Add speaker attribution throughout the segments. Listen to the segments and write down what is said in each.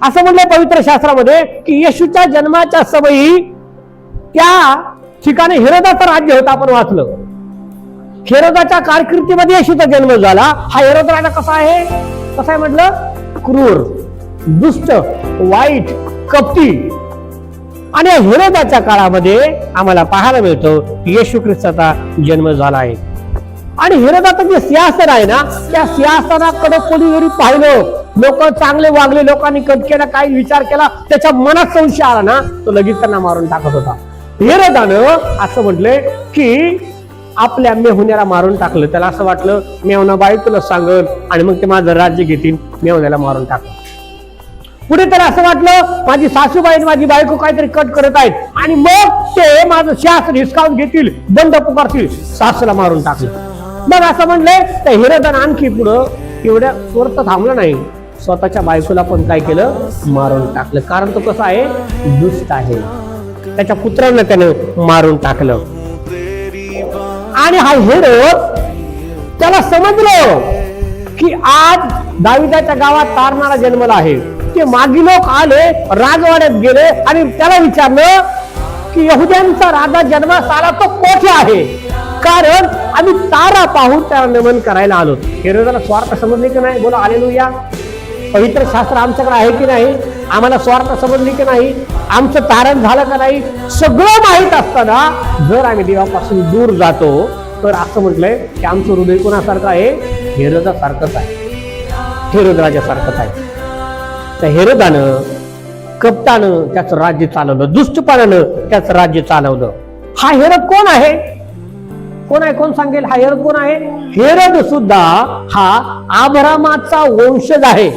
Speaker 1: असं म्हणलंय पवित्र शास्त्रामध्ये की येशूच्या जन्माच्या समयी त्या ठिकाणी हेरोदाचं राज्य होतं. आपण वाचलं, हेरोदाच्या कारकिर्दीमध्ये येशूचा जन्म झाला. हा हेरोद राजा कसा आहे म्हटलं? क्रूर, दुष्ट, वाईट, कपटी. आणि हेरोदाच्या काळामध्ये आम्हाला पाहायला मिळतं येशू ख्रिस्ताचा जन्म झाला आहे. आणि हेरोदाचं जे सिंहासन आहे ना, त्या सिंहासनाकडे कोणी जरी पाहिलं, लोक चांगले वागले, लोकांनी कट केला, काही विचार केला, त्याच्या मनात संशय आला ना, तो लगेच त्यांना मारून टाकत होता. हेरोदानं असं म्हटलंय की आपल्या मेहुण्याला मारून टाकलं. त्याला असं वाटलं मेहुणा बायकोला सांगल आणि मग ते माझं राज्य घेतील, मेहुण्याला मारून टाकलं. पुढे तर असं वाटलं माझी सासूबाई आणि माझी बायको काहीतरी कट करत आहेत आणि मग ते माझं सिंहासन हिसकावून घेतील, दंड पुकारतील, सासूला मारून टाकलं. मग असं म्हणलंय तर हेरोदानं आणखी पुढं एवढ्या स्वर्थ थांबलं नाही, स्वतःच्या बायकोला पण काय केलं? मारून टाकलं. कारण तो कसा आहे? दुष्ट आहे. त्याच्या पुत्रांना त्यानं मारून टाकलं. आणि हा हेरोद त्याला समजलं की आज दाविदाच्या गावात तारणारा जन्मला आहे. ते मागी लोक आले, राजवाड्यात गेले आणि त्याला विचारलं की यहुद्यांचा राजा जन्मास आला तो कोठे आहे? कारण आम्ही तारा पाहून त्याला नमन करायला आलो. हेरोदाला स्वार्थ समजले की नाही? बोला हालेलुया. पवित्र शास्त्र आमच्याकडे आहे की नाही? आम्हाला स्वार्थ समजले की नाही? आमचं तारण झालं का नाही? सगळं माहीत असताना जर आम्ही देवापासून दूर जातो तर असं म्हटलंय की आमचं हृदय कोणासारखं आहे? हेरोदासारखंच आहे, हेरोद राजासारखंच आहे. त्या हेरोदानं, कपटानं त्याचं राज्य चालवलं, दुष्टपणानं त्याचं राज्य चालवलं. हा हेरोद कोण आहे? कोण सांगेल? हा हेरोद कोण आहे? हेरोद सुद्धा हा अब्रामाचा वंशज आहे.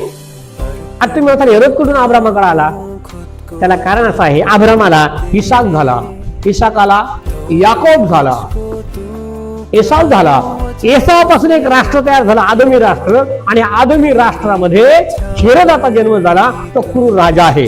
Speaker 1: आता तुम्ही म्हणता हेरोद कुठून अब्रामाकडे आला? त्याला कारण असं आहे, अब्रामाला इसाक झाला, इसाकाला याकोब झाला, एसाव झाला. एसावापासून एक राष्ट्र तयार झाला, आदमी राष्ट्र. आणि आदमी राष्ट्रामध्ये हेरोदाचा जन्म झाला. तो क्रूर राजा आहे.